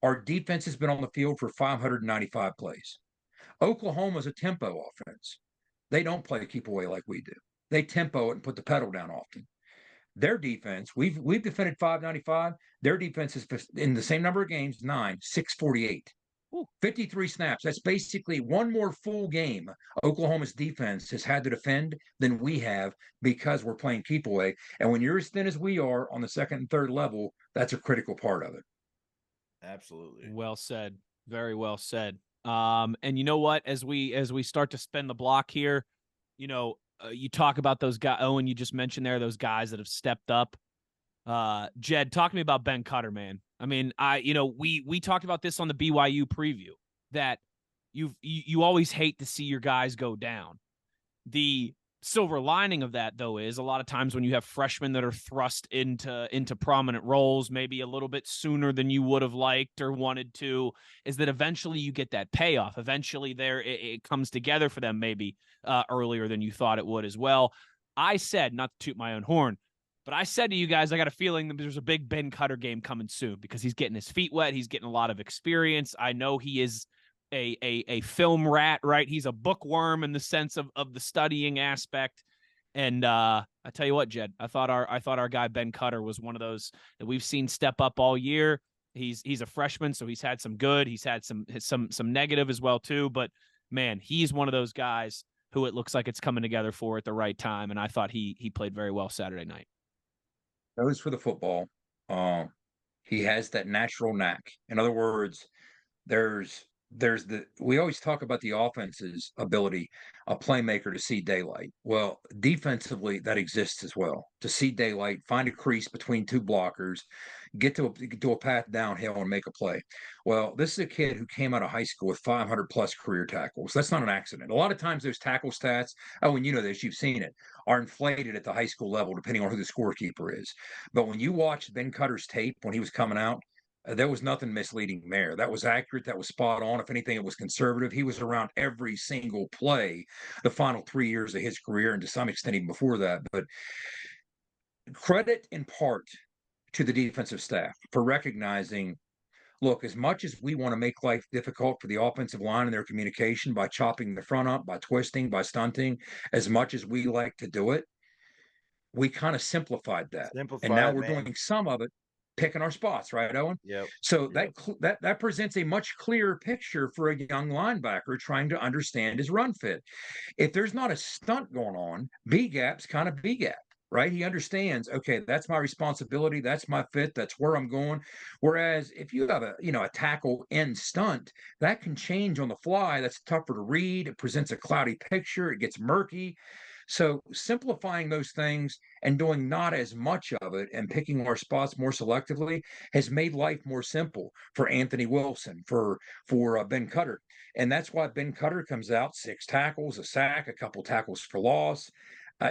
Our defense has been on the field for 595 plays. Oklahoma's a tempo offense. They don't play keep away like we do. They tempo it and put the pedal down often. Their defense, we've defended 595. Their defense is in the same number of games, 648. 53 snaps. That's basically one more full game Oklahoma's defense has had to defend than we have because we're playing keep away. And when you're as thin as we are on the second and third level, that's a critical part of it. Absolutely. Well said. Very well said. And you know what? As we start to spin the block here, you talk about those guys. Owen, you just mentioned those guys that have stepped up. Jed, talk to me about Ben Cutter, man. I mean, we talked about this on the BYU preview that you always hate to see your guys go down. The silver lining of that, though, is a lot of times when you have freshmen that are thrust into prominent roles, maybe a little bit sooner than you would have liked or wanted to, is that eventually you get that payoff. Eventually it comes together for them maybe earlier than you thought it would as well. I said, not to toot my own horn, but I said to you guys, I got a feeling that there's a big Ben Cutter game coming soon because he's getting his feet wet. He's getting a lot of experience. I know he is a film rat, right? He's a bookworm in the sense of the studying aspect. And I tell you what, Jed, I thought our guy Ben Cutter was one of those that we've seen step up all year. He's a freshman, so he's had some good. He's had some negative as well too. But man, he's one of those guys who it looks like it's coming together for at the right time. And I thought he played very well Saturday night. Goes for the football. He has that natural knack. In other words, we always talk about the offense's ability, a playmaker to see daylight. Well, defensively, that exists as well. To see daylight, find a crease between two blockers, get to a path downhill and make a play. Well, this is a kid who came out of high school with 500 plus career tackles. That's not an accident. A lot of times those tackle stats, oh, and you know this, you've seen it, are inflated at the high school level depending on who the scorekeeper is. But when you watch Ben Cutter's tape when he was coming out, there was nothing misleading there. That was accurate. That was spot on. If anything, it was conservative. He was around every single play the final 3 years of his career, and to some extent even before that. But credit in part to the defensive staff for recognizing, look, as much as we want to make life difficult for the offensive line and their communication by chopping the front up, by twisting, by stunting, as much as we like to do it, we kind of simplified that. And now we're doing some of it picking our spots, right, Owen? Yep. So that presents a much clearer picture for a young linebacker trying to understand his run fit. If there's not a stunt going on, B gap's kind of B gap, right? He understands, okay, that's my responsibility, that's my fit, that's where I'm going. Whereas if you have a tackle end stunt, that can change on the fly. That's tougher to read. It presents a cloudy picture. It gets murky. So simplifying those things and doing not as much of it and picking our spots more selectively has made life more simple for Anthony Wilson, for Ben Cutter. And that's why Ben Cutter comes out 6 tackles, a sack, a couple tackles for loss.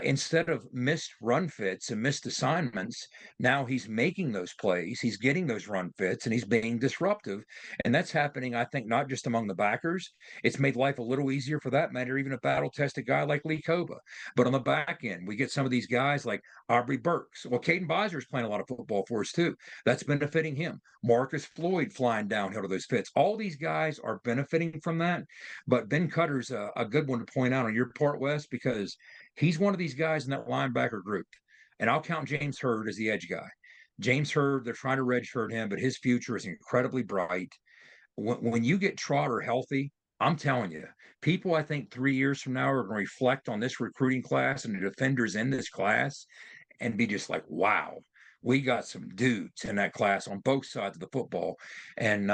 Instead of missed run fits and missed assignments, now he's making those plays, he's getting those run fits, and he's being disruptive. And that's happening, I think, not just among the backers. It's made life a little easier for that matter, even a battle-tested guy like Lee Koba. But on the back end, we get some of these guys like Aubrey Burks. Well, Caden Bizer's playing a lot of football for us too. That's benefiting him. Marcus Floyd flying downhill to those fits. All these guys are benefiting from that. But Ben Cutter's a good one to point out on your part, Wes, because he's one of these guys in that linebacker group. And I'll count James Hurd as the edge guy. James Hurd, they're trying to redshirt him, but his future is incredibly bright. When you get Trotter healthy, I'm telling you, people I think 3 years from now are going to reflect on this recruiting class and the defenders in this class and be just like, wow, we got some dudes in that class on both sides of the football. And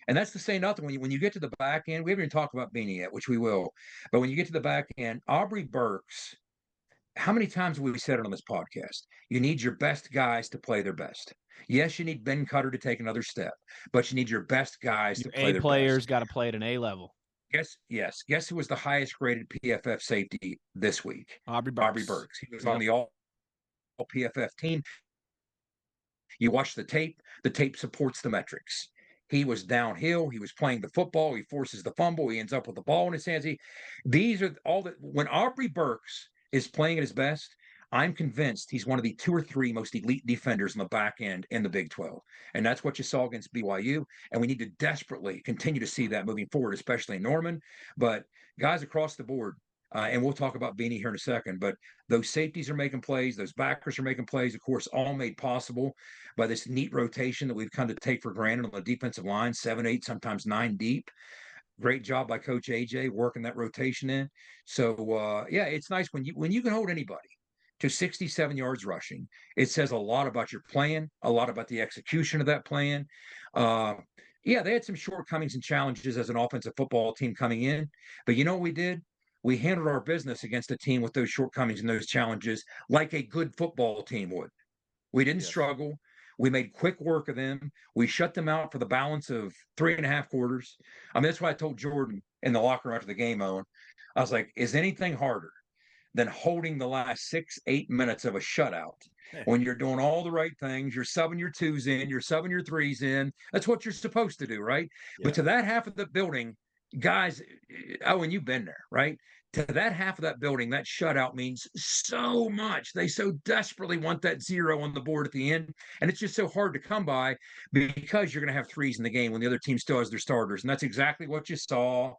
that's to say nothing. When you get to the back end, we haven't even talked about Beanie yet, which we will. But when you get to the back end, Aubrey Burks, how many times have we said it on this podcast? You need your best guys to play their best. Yes, you need Ben Cutter to take another step, but you need your best guys to play their best. Players got to play at an A level. Guess who was the highest graded PFF safety this week? Aubrey Burks. He was on the all PFF team. You watch the tape supports the metrics. He was downhill. He was playing the football. He forces the fumble. He ends up with the ball in his hands. These are all that. When Aubrey Burks is playing at his best, I'm convinced he's one of the 2 or 3 most elite defenders on the back end in the Big 12. And that's what you saw against BYU. And we need to desperately continue to see that moving forward, especially in Norman. But guys across the board, and we'll talk about Beanie here in a second, but those safeties are making plays. Those backers are making plays, of course, all made possible by this neat rotation that we've come to take for granted on the defensive line, 7, 8, sometimes 9 deep. Great job by Coach AJ working that rotation in. So, it's nice when you can hold anybody to 67 yards rushing. It says a lot about your plan, a lot about the execution of that plan. They had some shortcomings and challenges as an offensive football team coming in. But you know what we did? We handled our business against a team with those shortcomings and those challenges like a good football team would. We didn't struggle. We made quick work of them. We shut them out for the balance of 3.5 quarters. I mean, that's why I told Jordan in the locker room after the game, Owen. I was like, is anything harder than holding the last 6, 8 minutes of a shutout when you're doing all the right things? You're subbing your 2s in, you're subbing your 3s in. That's what you're supposed to do, right? Yeah. But to that half of the building, guys, and you've been there, right? To that half of that building, that shutout means so much. They so desperately want that 0 on the board at the end. And it's just so hard to come by because you're going to have 3s in the game when the other team still has their starters. And that's exactly what you saw.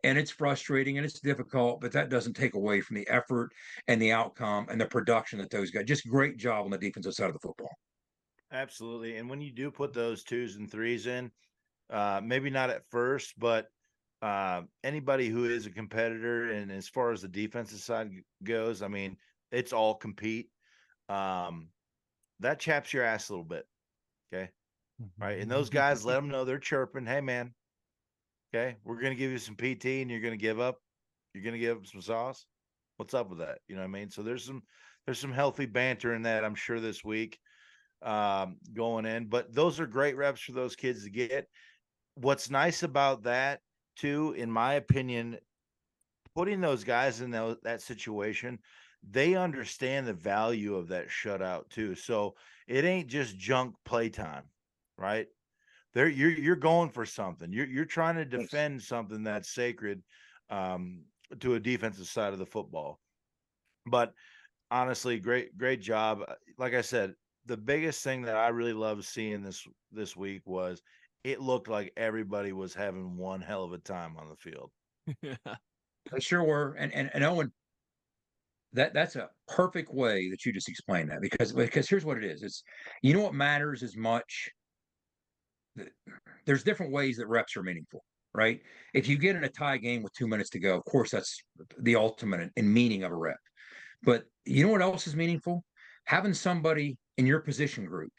And it's frustrating and it's difficult, but that doesn't take away from the effort and the outcome and the production that those guys, just great job on the defensive side of the football. Absolutely. And when you do put those 2s and 3s in, maybe not at first, but anybody who is a competitor, and as far as the defensive side goes, I mean, it's all compete. That chaps your ass a little bit. Okay. Right. And those guys, let them know they're chirping. Hey, man. Okay. We're going to give you some PT and you're going to give up. You're going to give up some sauce. What's up with that? You know what I mean? So there's some healthy banter in that, I'm sure, this week going in. But those are great reps for those kids to get. What's nice about that, too, in my opinion, putting those guys in that situation, they understand the value of that shutout, too. So it ain't just junk playtime, right? You're going for something. You're trying to defend something that's sacred to a defensive side of the football. But honestly, great job. Like I said, the biggest thing that I really loved seeing this week was it looked like everybody was having one hell of a time on the field. They sure were. And Owen, that's a perfect way that you just explained that, because here's what it is. It's, you know what matters as much. There's different ways that reps are meaningful, right? If you get in a tie game with 2 minutes to go, of course, that's the ultimate in meaning of a rep. But you know what else is meaningful? Having somebody in your position group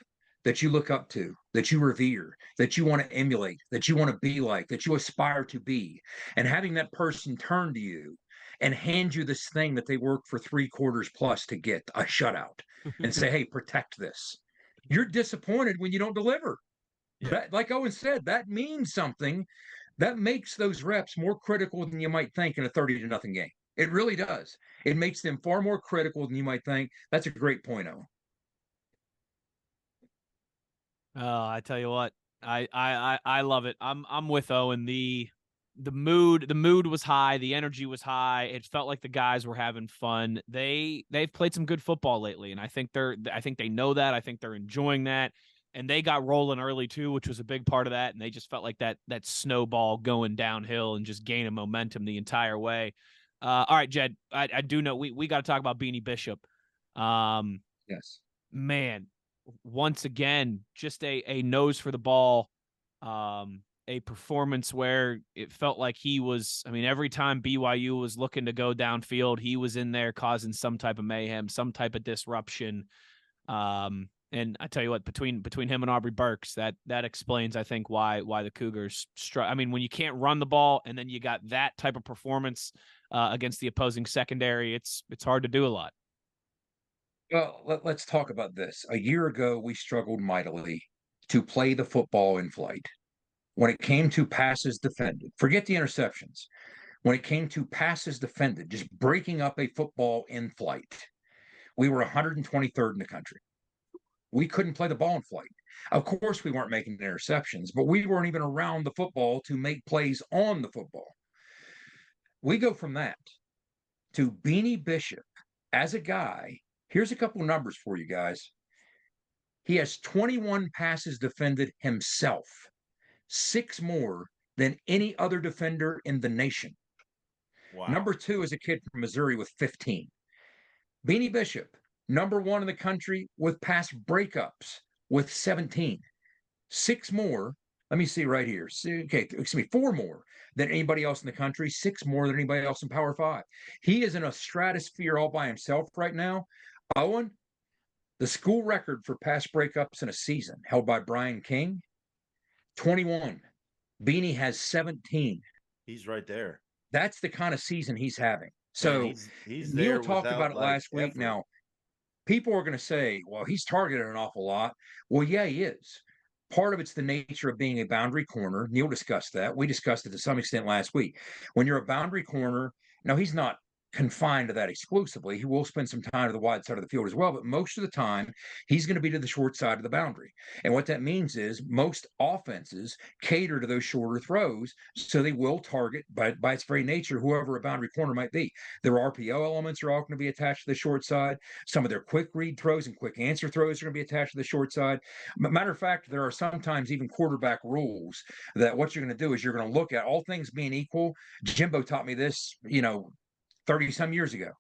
that you look up to, that you revere, that you want to emulate, that you want to be like, that you aspire to be, and having that person turn to you and hand you this thing that they worked for 3 quarters plus to get, a shutout, and say, hey, protect this. You're disappointed when you don't deliver. Yeah. That, like Owen said, that means something. That makes those reps more critical than you might think in a 30-0 game. It really does. It makes them far more critical than you might think. That's a great point, Owen. Oh, I tell you what, I love it. I'm with Owen. The mood was high, the energy was high. It felt like the guys were having fun. They've played some good football lately, and I think they know that. I think they're enjoying that. And they got rolling early too, which was a big part of that. And they just felt like that snowball going downhill and just gaining momentum the entire way. All right, Jed, I do know we got to talk about Beanie Bishop. Yes. Man, once again, just a nose for the ball, a performance where it felt like he was, I mean, every time BYU was looking to go downfield, he was in there causing some type of mayhem, some type of disruption. And I tell you what, between him and Aubrey Burks, that explains, I think, why the Cougars I mean, when you can't run the ball and then you got that type of performance against the opposing secondary, it's hard to do a lot. Well, let's talk about this. A year ago, we struggled mightily to play the football in flight. When it came to passes defended, forget the interceptions. When it came to passes defended, just breaking up a football in flight, we were 123rd in the country. We couldn't play the ball in flight. Of course, we weren't making interceptions, but we weren't even around the football to make plays on the football. We go from that to Beanie Bishop as a guy. Here's a couple numbers for you guys. He has 21 passes defended himself, 6 more than any other defender in the nation. Wow. Number 2 is a kid from Missouri with 15. Beanie Bishop, number 1 in the country with pass breakups with 17. 6 more. Let me see right here. Okay, excuse me, 4 more than anybody else in the country, 6 more than anybody else in Power 5. He is in a stratosphere all by himself right now. Owen, the school record for pass breakups in a season held by Brian King, 21. Beanie has 17. He's right there. That's the kind of season he's having. So man, he's Neil there talked about it last week. effort. Now, people are going to say, well, he's targeted an awful lot. Well, yeah, he is. Part of it's the nature of being a boundary corner. Neil discussed that. We discussed it to some extent last week. When you're a boundary corner, now he's not confined to that exclusively. He will spend some time to the wide side of the field as well, but most of the time he's going to be to the short side of the boundary. And what that means is most offenses cater to those shorter throws, so they will target by its very nature whoever a boundary corner might be. Their RPO elements are all going to be attached to the short side. Some of their quick read throws and quick answer throws are going to be attached to the short side. Matter of fact, there are sometimes even quarterback rules that what you're going to do is you're going to look at, all things being equal. Jimbo taught me this, 30 some years ago.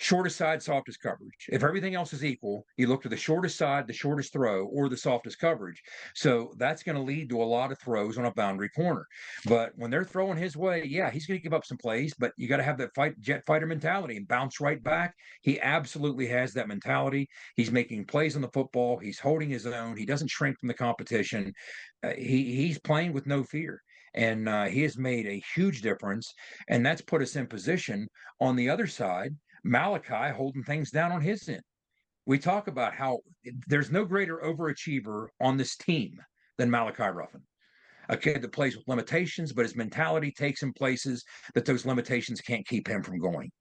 Shortest side, softest coverage. If everything else is equal, you look to the shortest side, the shortest throw, or the softest coverage. So that's going to lead to a lot of throws on a boundary corner. But when they're throwing his way, yeah, he's going to give up some plays, but you got to have that jet fighter mentality and bounce right back. He absolutely has that mentality. He's making plays on the football. He's holding his own. He doesn't shrink from the competition. He's playing with no fear. And he has made a huge difference. And that's put us in position on the other side. Malachi holding things down on his end. We talk about how there's no greater overachiever on this team than Malachi Ruffin. A kid that plays with limitations, but his mentality takes him places that those limitations can't keep him from going.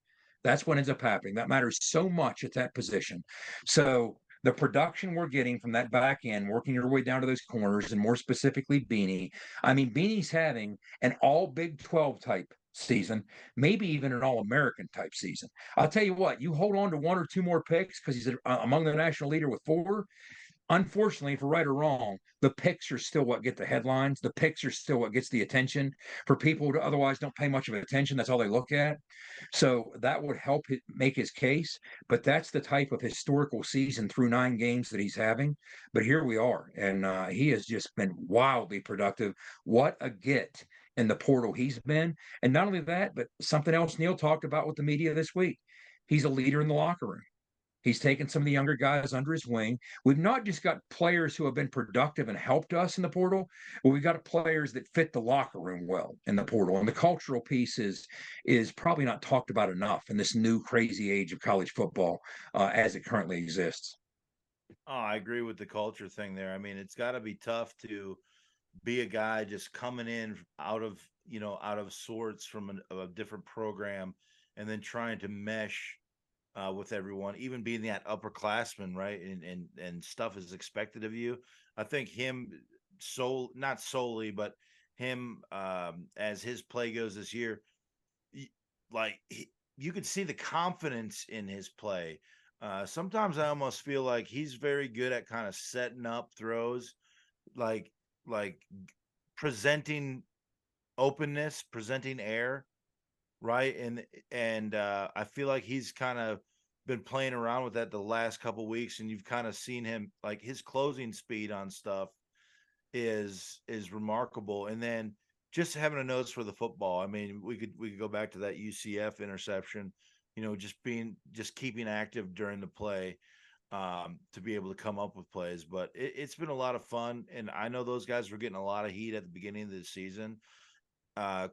That's what ends up happening. That matters so much at that position. So the production we're getting from that back end, working your way down to those corners, and more specifically Beanie. I mean, Beanie's having an all Big 12 type season, maybe even an All-American type season. I'll tell you what, you hold on to one or two more picks because he's among the national leader with 4. Unfortunately, for right or wrong, the picks are still what get the headlines. The picks are still what gets the attention for people who otherwise don't pay much of attention. That's all they look at. So that would help make his case. But that's the type of historical season through 9 games that he's having. But here we are. And he has just been wildly productive. What a get in the portal he's been. And not only that, but something else Neil talked about with the media this week. He's a leader in the locker room. He's taken some of the younger guys under his wing. We've not just got players who have been productive and helped us in the portal, but we've got players that fit the locker room well in the portal. And the cultural piece is probably not talked about enough in this new crazy age of college football as it currently exists. Oh, I agree with the culture thing there. I mean, it's got to be tough to be a guy just coming in out of sorts from a different program and then trying to mesh with everyone, even being that upperclassman, right? And stuff is expected of you. I think him, not solely, but him as his play goes this year, you could see the confidence in his play. Sometimes I almost feel like he's very good at kind of setting up throws, like presenting openness, presenting air, right? And I feel like he's kind of been playing around with that the last couple of weeks, and you've kind of seen him, like, his closing speed on stuff is remarkable. And then just having a nose for the football. I mean, we could go back to that UCF interception, just keeping active during the play to be able to come up with plays. But it's been a lot of fun, and I know those guys were getting a lot of heat at the beginning of the season.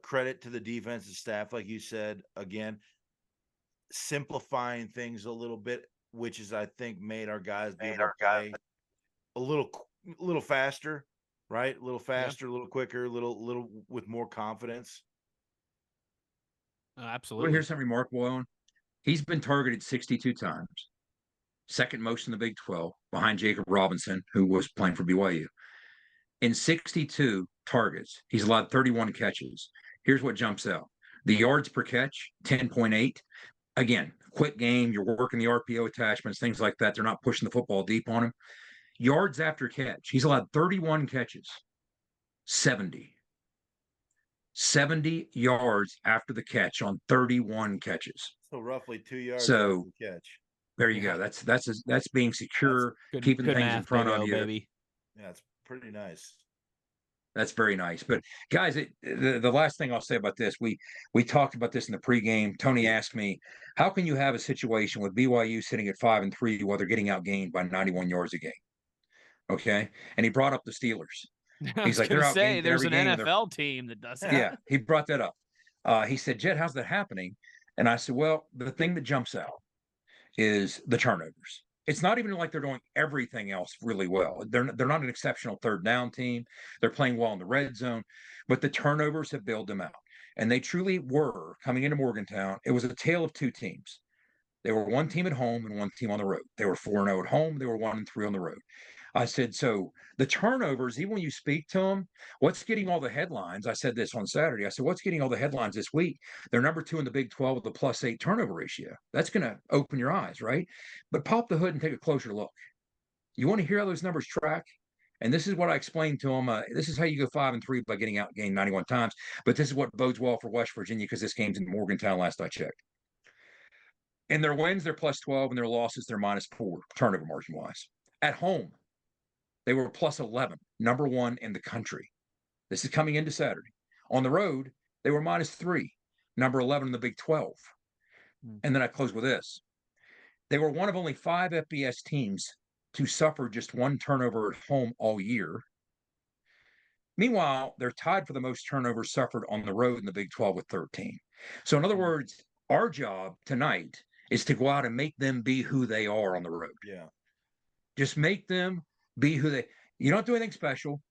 Credit to the defensive staff, like you said, again, simplifying things a little bit, which is, I think, made our guys be able to play a little faster, right? A little faster, a little quicker, a little with more confidence. Absolutely. Here's something remarkable, Owen. He's been targeted 62 times, second most in the Big 12, behind Jacob Robinson, who was playing for BYU. In 62 targets, he's allowed 31 catches. Here's what jumps out. The yards per catch, 10.8. Again, quick game. You're working the RPO attachments, things like that. They're not pushing the football deep on him. Yards after catch, he's allowed 31 catches, 70 yards after the catch on 31 catches. So roughly 2 yards so after the catch. There you go. That's being secure, keeping things in front of you. Baby. Yeah, it's pretty nice. That's very nice. But guys, the last thing I'll say about this, we talked about this in the pregame. Tony asked me, how can you have a situation with BYU sitting at 5-3 while they're getting outgained by 91 yards a game? Okay. And he brought up the Steelers. He's like, they're outgained. There's an NFL team that does that. Yeah, he brought that up. He said, Jed, how's that happening? And I said, well, the thing that jumps out is the turnovers. It's not even like they're doing everything else really well. They're not an exceptional third down team. They're playing well in the red zone, but the turnovers have bailed them out. And they truly were coming into Morgantown. It was a tale of two teams. They were one team at home and one team on the road. They were 4-0 at home. They were 1-3 on the road. I said, so the turnovers, even when you speak to them, what's getting all the headlines? I said this on Saturday. I said, what's getting all the headlines this week? They're number 2 in the Big 12 with a +8 turnover ratio. That's going to open your eyes, right? But pop the hood and take a closer look. You want to hear how those numbers track? And this is what I explained to them. This is how you go 5-3 by getting outgained 91 times. But this is what bodes well for West Virginia because this game's in Morgantown last I checked. In their wins, they're plus 12, and their losses, they're minus 4, turnover margin-wise. At home, they were plus 11, number 1 in the country. This is coming into Saturday. On the road, they were minus 3, number 11 in the Big 12. And then I close with this. They were one of only 5 FBS teams to suffer just 1 turnover at home all year. Meanwhile, they're tied for the most turnovers suffered on the road in the Big 12 with 13. So, in other words, our job tonight is to go out and make them be who they are on the road. Yeah. Just make them be who they. You don't do anything special.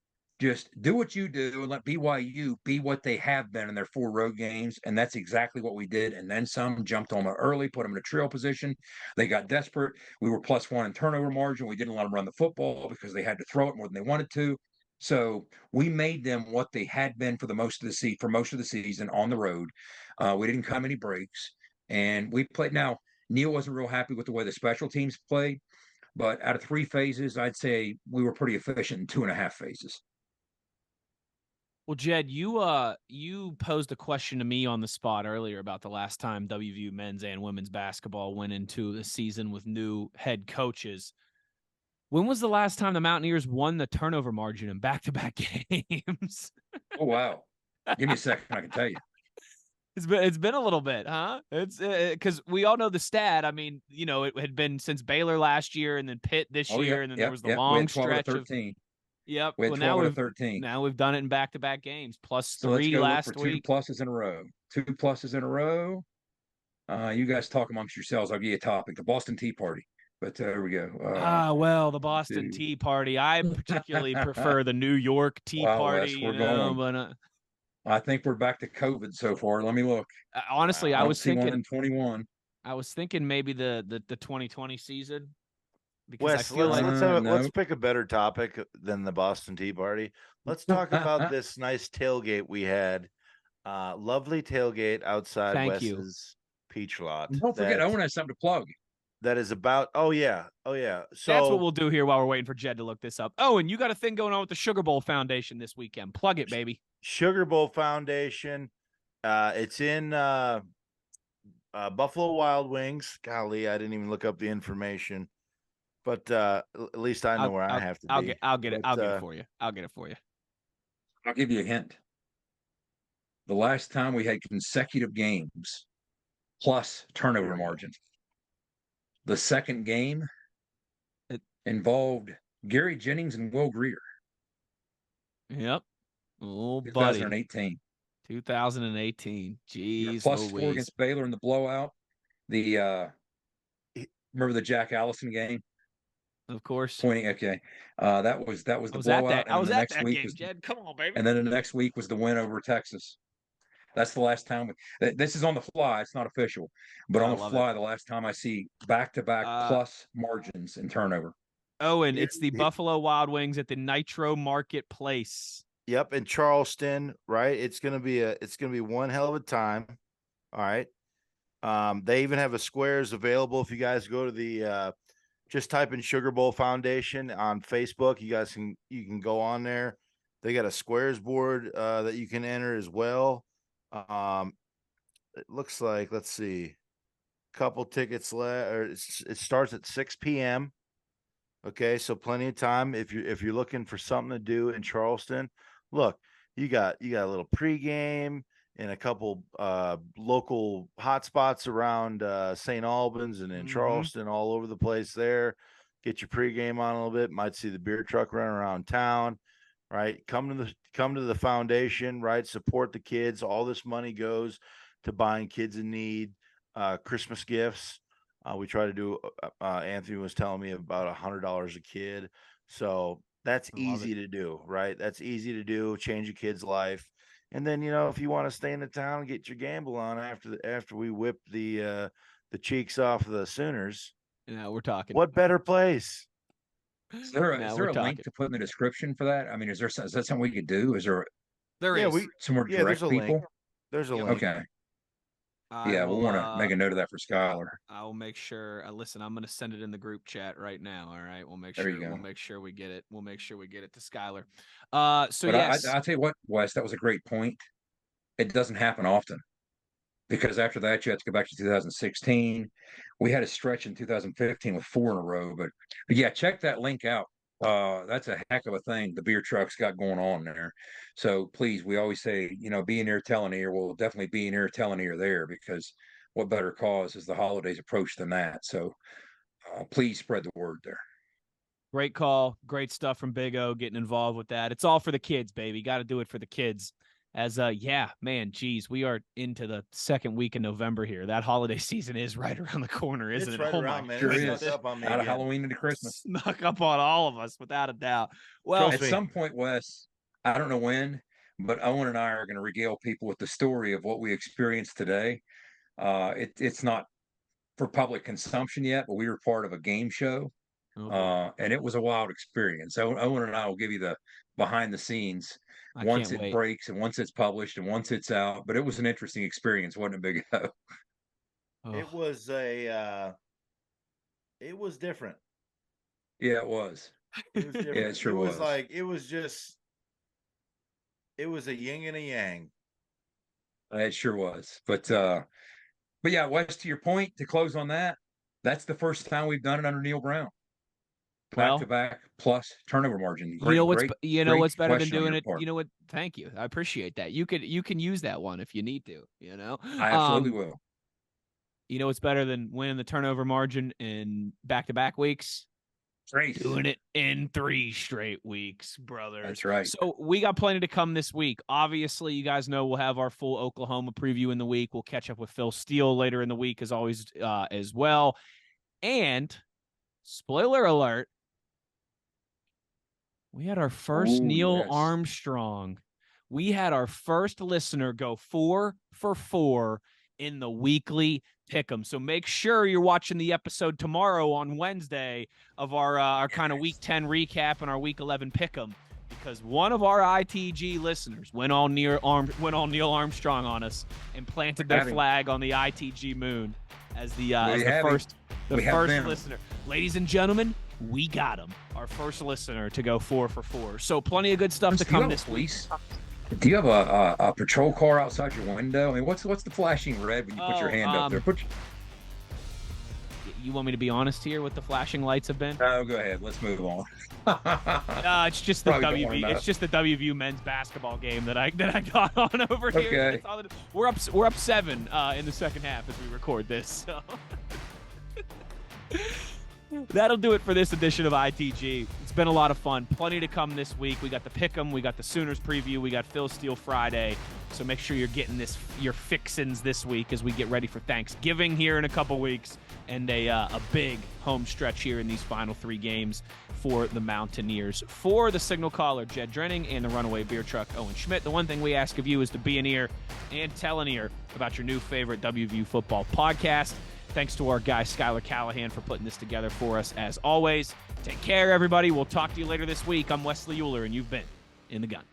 Just do what you do and let BYU be what they have been in their 4 road games. And that's exactly what we did. And then some. Jumped on them early, put them in a trail position. They got desperate. We were plus 1 in turnover margin. We didn't let them run the football because they had to throw it more than they wanted to. So we made them what they had been for most of the season on the road. We didn't come any breaks, and we played. Now Neil wasn't real happy with the way the special teams played, but out of 3 phases, I'd say we were pretty efficient in 2.5 phases. Well, Jed, you posed a question to me on the spot earlier about the last time WVU men's and women's basketball went into the season with new head coaches. When was the last time the Mountaineers won the turnover margin in back-to-back games? Oh, wow. Give me a second. I can tell you. It's been a little bit, huh? It's because we all know the stat. I mean, it had been since Baylor last year and then Pitt this year. And then there was the long stretch of 13. Yep. We had 12 out of 13. Now we've done it in back-to-back games, plus so 3 last week. 2 pluses in a row. 2 pluses in a row. You guys talk amongst yourselves. I'll give you a topic. The Boston Tea Party. But there we go. Well, the Boston Tea Party. I particularly prefer the New York Tea Party. Wes, we're going. But, I think we're back to COVID so far. Let me look. Honestly, I was thinking 1 in 21. I was thinking maybe the 2020 season. Because Wes, I feel let's pick a better topic than the Boston Tea Party. Let's talk about this nice tailgate we had. Lovely tailgate outside Wes's Peach Lot. And don't forget, Owen has something to plug. That is about So that's what we'll do here while we're waiting for Jed to look this up. And you got a thing going on with the Sugar Bowl Foundation this weekend. Plug it, baby. Sugar Bowl Foundation. It's in Buffalo Wild Wings. Golly, I didn't even look up the information. But at least I know where I have to be. I'll get it for you. I'll get it for you. I'll give you a hint. The last time we had consecutive games plus turnover margin. The second game involved Gary Jennings and Will Greer. Yep. Oh, 2018. 2018. Jeez. Plus 4 against Baylor in the blowout. Remember the Jack Allison game? Of course. Okay. That was the blowout. I was at that game, Jed. Come on, baby. And then the next week was the win over Texas. That's the last time. This is on the fly. It's not official. But on the fly, the last time I see back-to-back plus margins in turnover. And it's the Buffalo Wild Wings at the Nitro Marketplace. Yep, in Charleston, right? It's gonna be one hell of a time. All right. They even have a squares available if you guys go to the just type in Sugar Bowl Foundation on Facebook. You can go on there. They got a squares board that you can enter as well. It looks like, let's see, couple tickets left. It starts at 6 p.m. Okay, so plenty of time if you're looking for something to do in Charleston. Look, you got a little pregame and a couple local hotspots around St. Albans and in Charleston, all over the place there. Get your pregame on a little bit. Might see the beer truck running around town. Right. Come to the foundation, right? Support the kids. All this money goes to buying kids in need Christmas gifts. We try to do Anthony was telling me about $100 a kid. So that's easy to do, right? That's easy to do, change a kid's life. And then, if you want to stay in the town and get your gamble on after we whip the cheeks off the Sooners. Yeah, we're talking. What better place? Is there a link to put in the description for that? I mean, is that something we could do? Is there? There is. Some more direct people. There's a link. Okay. We'll want to make a note of that for Skylar. I will make sure. Listen, I'm going to send it in the group chat right now. All right, we'll make sure. There you go. We'll make sure we get it. We'll make sure we get it to Skylar. Yes, I'll tell you what, Wes, that was a great point. It doesn't happen often. because after that you have to go back to 2016. We had a stretch in 2015 with 4 in a row, but yeah, check that link out. That's a heck of a thing the beer truck's got going on there. So please, we always say, be an ear, tell an ear. We'll definitely be an ear, tell an ear there, because what better cause as the holidays approach than that? So please spread the word there. Great call. Great stuff from Big O getting involved with that. It's all for the kids, baby. Got to do it for the kids. We are into the second week of November here. That holiday season is right around the corner, isn't it's it? Right around, man. Sure It's is. up on me Out of again. Halloween into Christmas. Snuck up on all of us, without a doubt. Well, at some point, Wes, I don't know when, but Owen and I are going to regale people with the story of what we experienced today. It's not for public consumption yet, but we were part of a game show. And it was a wild experience. Owen and I will give you the behind the scenes once it breaks and once it's published and once it's out. But it was an interesting experience, wasn't it, Big O? It was different. Yeah, it was. It was different. Yeah, it sure was. It was a yin and a yang. It sure was. But yeah, Wes, to your point, to close on that, that's the first time we've done it under Neil Brown. Back to back plus turnover margin. What's better than doing it? You know what? Thank you. I appreciate that. You can use that one if you need to, I absolutely will. You know what's better than winning the turnover margin in back-to-back weeks? Doing it in 3 straight weeks, brother. That's right. So we got plenty to come this week. Obviously, you guys know we'll have our full Oklahoma preview in the week. We'll catch up with Phil Steele later in the week, as always, as well. And spoiler alert, we had our first Neil Armstrong. We had our first listener go 4 for 4 in the weekly pick'em. So make sure you're watching the episode tomorrow on Wednesday of our kind of week 10 recap and our week 11 pick'em, because one of our ITG listeners went all Neil Armstrong on us and planted their flag on the ITG moon as the first listener. Ladies and gentlemen, we got him, our first listener to go 4 for 4. So plenty of good stuff to come this week. Do you have a patrol car outside your window? I mean, what's the flashing red when you put your hand up there? You want me to be honest here? What the flashing lights have been? No, go ahead. Let's move on. It's just the WVU men's basketball game that I got on over here. Okay. We're up 7 in the second half as we record this. So. That'll do it for this edition of ITG. It's been a lot of fun. Plenty to come this week. We got the Pick'em. We got the Sooners preview. We got Phil Steele Friday. So make sure you're getting your fixins this week as we get ready for Thanksgiving here in a couple weeks and a big home stretch here in these final 3 games for the Mountaineers. For the signal caller, Jed Drenning, and the runaway beer truck, Owen Schmidt, the one thing we ask of you is to be an ear and tell an ear about your new favorite WVU football podcast. Thanks to our guy, Skylar Callahan, for putting this together for us, as always. Take care, everybody. We'll talk to you later this week. I'm Wesley Euler, and you've been In the Gun.